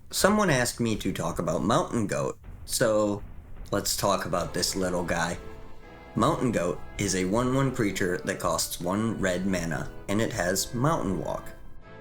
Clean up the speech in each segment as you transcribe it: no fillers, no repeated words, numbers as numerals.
Someone asked me to talk about Mountain Goat, so let's talk about this little guy. Mountain Goat is a 1/1 creature that costs 1 red mana, and it has Mountain Walk.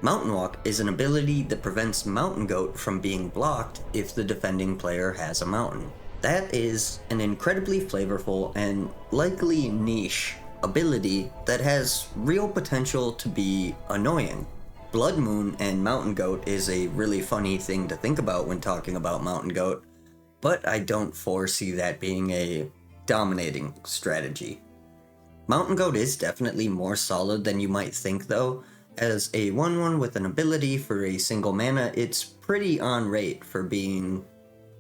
Mountain Walk is an ability that prevents Mountain Goat from being blocked if the defending player has a mountain. That is an incredibly flavorful and likely niche ability that has real potential to be annoying. Blood Moon and Mountain Goat is a really funny thing to think about when talking about Mountain Goat, but I don't foresee that being a dominating strategy. Mountain Goat is definitely more solid than you might think though. As a 1/1 with an ability for a single mana, it's pretty on rate for being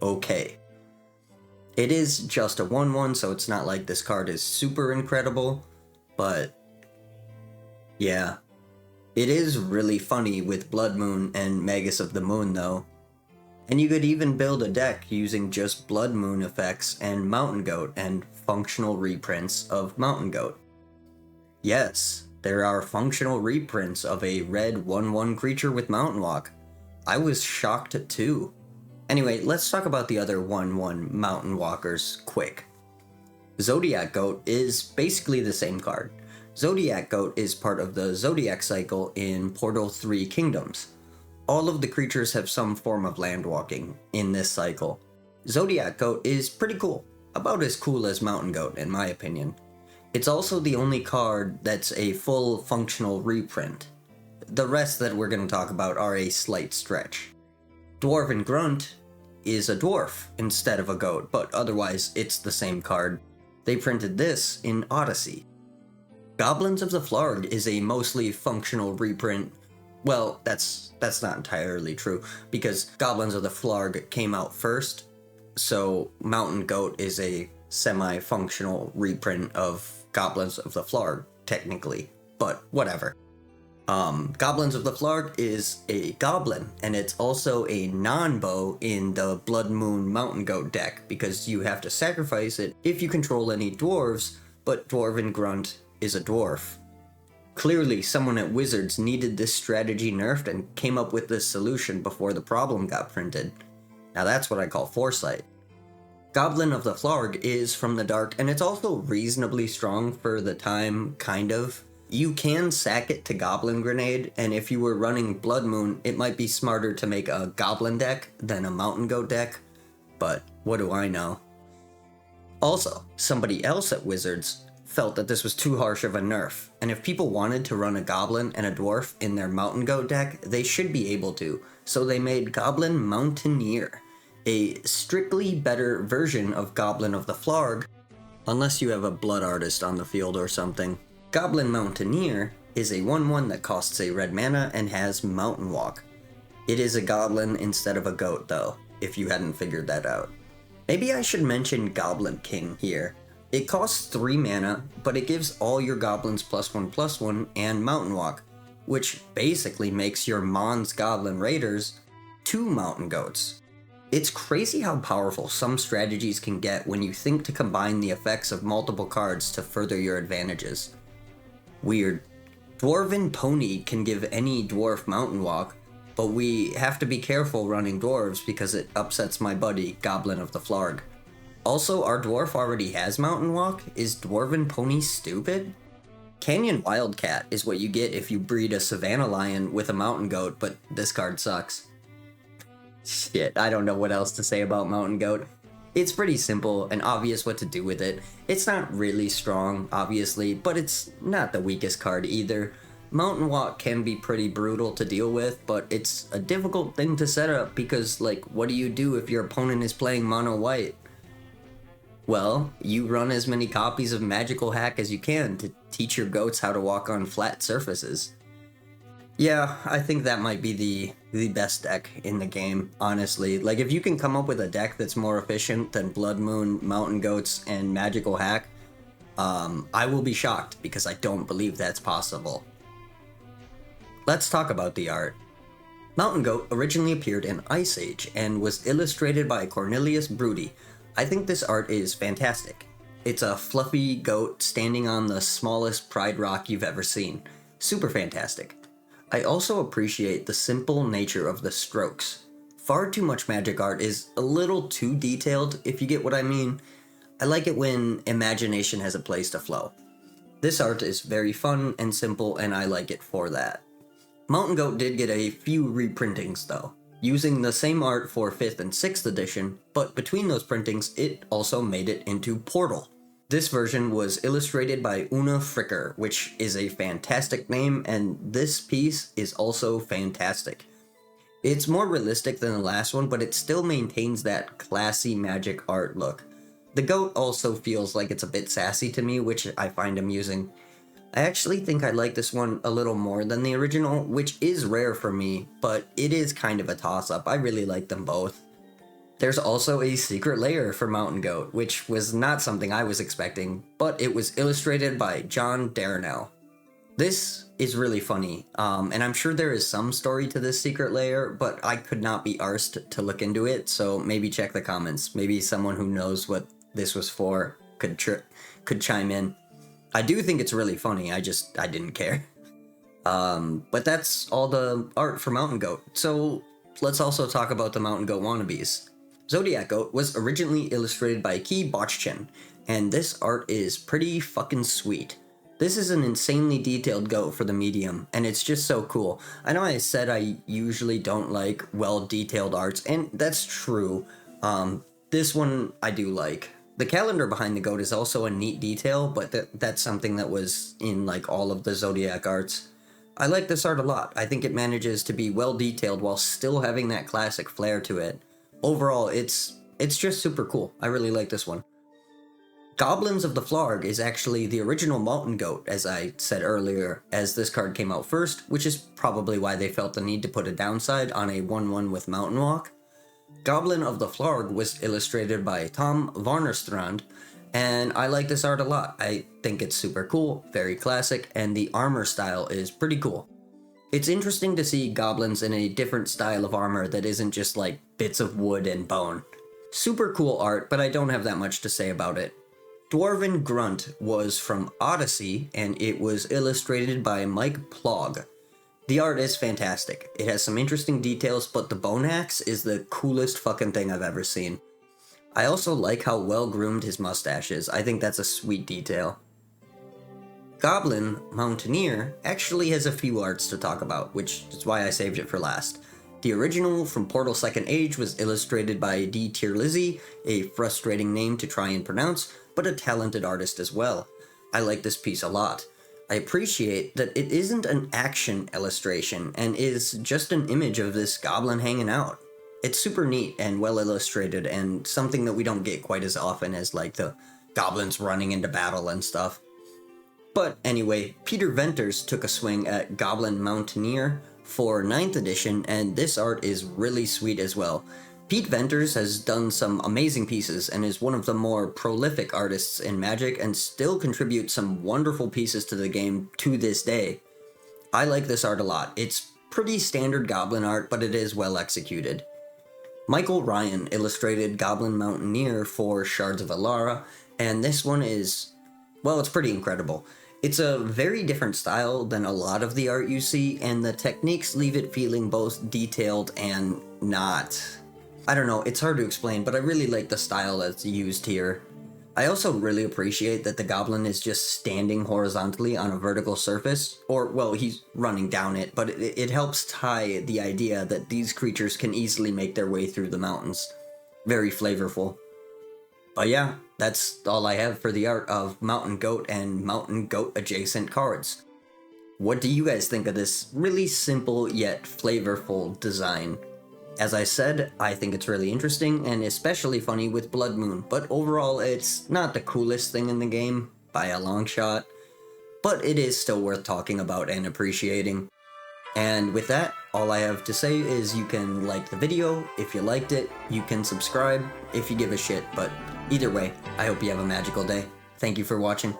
okay. It is just a 1/1, so it's not like this card is super incredible, but yeah. It is really funny with Blood Moon and Magus of the Moon though. And you could even build a deck using just Blood Moon effects and Mountain Goat and functional reprints of Mountain Goat. Yes, there are functional reprints of a red 1/1 creature with Mountain Walk. I was shocked too. Anyway, let's talk about the other 1/1 Mountain Walkers quick. Zodiac Goat is basically the same card. Zodiac Goat is part of the Zodiac cycle in Portal 3 Kingdoms. All of the creatures have some form of land walking in this cycle. Zodiac Goat is pretty cool, about as cool as Mountain Goat in my opinion. It's also the only card that's a full functional reprint. The rest that we're going to talk about are a slight stretch. Dwarven Grunt is a dwarf instead of a goat, but otherwise it's the same card. They printed this in Odyssey. Goblins of the Flarg is a mostly functional reprint. Well, that's not entirely true, because Goblins of the Flarg came out first, so Mountain Goat is a semi-functional reprint of Goblins of the Flarg, technically, but whatever. Goblins of the Flarg is a goblin, and it's also a non-bow in the Blood Moon Mountain Goat deck, because you have to sacrifice it if you control any dwarves, but Dwarven Grunt is a dwarf. Clearly, someone at Wizards needed this strategy nerfed and came up with this solution before the problem got printed. Now that's what I call foresight. Goblin of the Flarg is from the dark, and it's also reasonably strong for the time, kind of. You can sack it to Goblin Grenade, and if you were running Blood Moon, it might be smarter to make a Goblin deck than a Mountain Goat deck, but what do I know? Also, somebody else at Wizards felt that this was too harsh of a nerf, and if people wanted to run a Goblin and a Dwarf in their Mountain Goat deck, they should be able to, so they made Goblin Mountaineer, a strictly better version of Goblin of the Flarg, unless you have a Blood Artist on the field or something. Goblin Mountaineer is a 1/1 that costs a red mana and has Mountain Walk. It is a goblin instead of a goat though, if you hadn't figured that out. Maybe I should mention Goblin King here. It costs 3 mana, but it gives all your goblins +1/+1 and Mountain Walk, which basically makes your Mons Goblin Raiders 2 Mountain Goats. It's crazy how powerful some strategies can get when you think to combine the effects of multiple cards to further your advantages. Weird. Dwarven Pony can give any dwarf Mountain Walk, but we have to be careful running dwarves because it upsets my buddy, Goblin of the Flarg. Also, our dwarf already has Mountain Walk. Is Dwarven Pony stupid? Canyon Wildcat is what you get if you breed a Savannah Lion with a Mountain Goat, but this card sucks. Shit, I don't know what else to say about Mountain Goat. It's pretty simple and obvious what to do with it. It's not really strong, obviously, but it's not the weakest card either. Mountain Walk can be pretty brutal to deal with, but it's a difficult thing to set up because, like, what do you do if your opponent is playing mono white? Well, you run as many copies of Magical Hack as you can to teach your goats how to walk on flat surfaces. Yeah, I think that might be the best deck in the game, honestly. Like, if you can come up with a deck that's more efficient than Blood Moon, Mountain Goats, and Magical Hack, I will be shocked because I don't believe that's possible. Let's talk about the art. Mountain Goat originally appeared in Ice Age and was illustrated by Cornelius Broody. I think this art is fantastic. It's a fluffy goat standing on the smallest pride rock you've ever seen. Super fantastic. I also appreciate the simple nature of the strokes. Far too much magic art is a little too detailed, if you get what I mean. I like it when imagination has a place to flow. This art is very fun and simple, and I like it for that. Mountain Goat did get a few reprintings though, using the same art for 5th and 6th edition, but between those printings it also made it into Portal. This version was illustrated by Una Fricker, which is a fantastic name, and this piece is also fantastic. It's more realistic than the last one, but it still maintains that classy magic art look. The goat also feels like it's a bit sassy to me, which I find amusing. I actually think I like this one a little more than the original, which is rare for me, but it is kind of a toss-up. I really like them both. There's also a secret layer for Mountain Goat, which was not something I was expecting, but it was illustrated by John Darnell. This is really funny, and I'm sure there is some story to this secret layer, but I could not be arsed to look into it, so maybe check the comments. Maybe someone who knows what this was for could chime in. I do think it's really funny, I didn't care. But that's all the art for Mountain Goat. So let's also talk about the Mountain Goat wannabes. Zodiac Goat was originally illustrated by Ki Botchchin, and this art is pretty fucking sweet. This is an insanely detailed goat for the medium, and it's just so cool. I know I said I usually don't like well-detailed arts, and that's true. This one I do like. The calendar behind the goat is also a neat detail, but that's something that was in like all of the Zodiac arts. I like this art a lot. I think it manages to be well detailed while still having that classic flair to it. Overall, it's just super cool. I really like this one. Goblins of the Flarg is actually the original Mountain Goat, as I said earlier, as this card came out first, which is probably why they felt the need to put a downside on a 1/1 with Mountain Walk. Goblin of the Flarg was illustrated by Tom Varnerstrand, and I like this art a lot. I think it's super cool, very classic, and the armor style is pretty cool. It's interesting to see goblins in a different style of armor that isn't just like bits of wood and bone. Super cool art, but I don't have that much to say about it. Dwarven Grunt was from Odyssey, and it was illustrated by Mike Plog. The art is fantastic. It has some interesting details, but the bone axe is the coolest fucking thing I've ever seen. I also like how well groomed his mustache is. I think that's a sweet detail. Goblin Mountaineer actually has a few arts to talk about, which is why I saved it for last. The original from Portal 2nd Age was illustrated by D. Tierlizzi, a frustrating name to try and pronounce, but a talented artist as well. I like this piece a lot. I appreciate that it isn't an action illustration and is just an image of this goblin hanging out. It's super neat and well illustrated and something that we don't get quite as often as like the goblins running into battle and stuff. But anyway, Peter Venters took a swing at Goblin Mountaineer for 9th edition, and this art is really sweet as well. Pete Venters has done some amazing pieces and is one of the more prolific artists in Magic and still contributes some wonderful pieces to the game to this day. I like this art a lot. It's pretty standard goblin art, but it is well executed. Michael Ryan illustrated Goblin Mountaineer for Shards of Alara, and this one is, well, it's pretty incredible. It's a very different style than a lot of the art you see, and the techniques leave it feeling both detailed and not. I don't know, it's hard to explain, but I really like the style that's used here. I also really appreciate that the goblin is just standing horizontally on a vertical surface, or, well, he's running down it, but it helps tie the idea that these creatures can easily make their way through the mountains. Very flavorful. But yeah, that's all I have for the art of Mountain Goat and Mountain Goat adjacent cards. What do you guys think of this really simple yet flavorful design? As I said, I think it's really interesting and especially funny with Blood Moon, but overall it's not the coolest thing in the game, by a long shot, but it is still worth talking about and appreciating. And with that, all I have to say is you can like the video if you liked it, you can subscribe if you give a shit, but either way, I hope you have a magical day. Thank you for watching.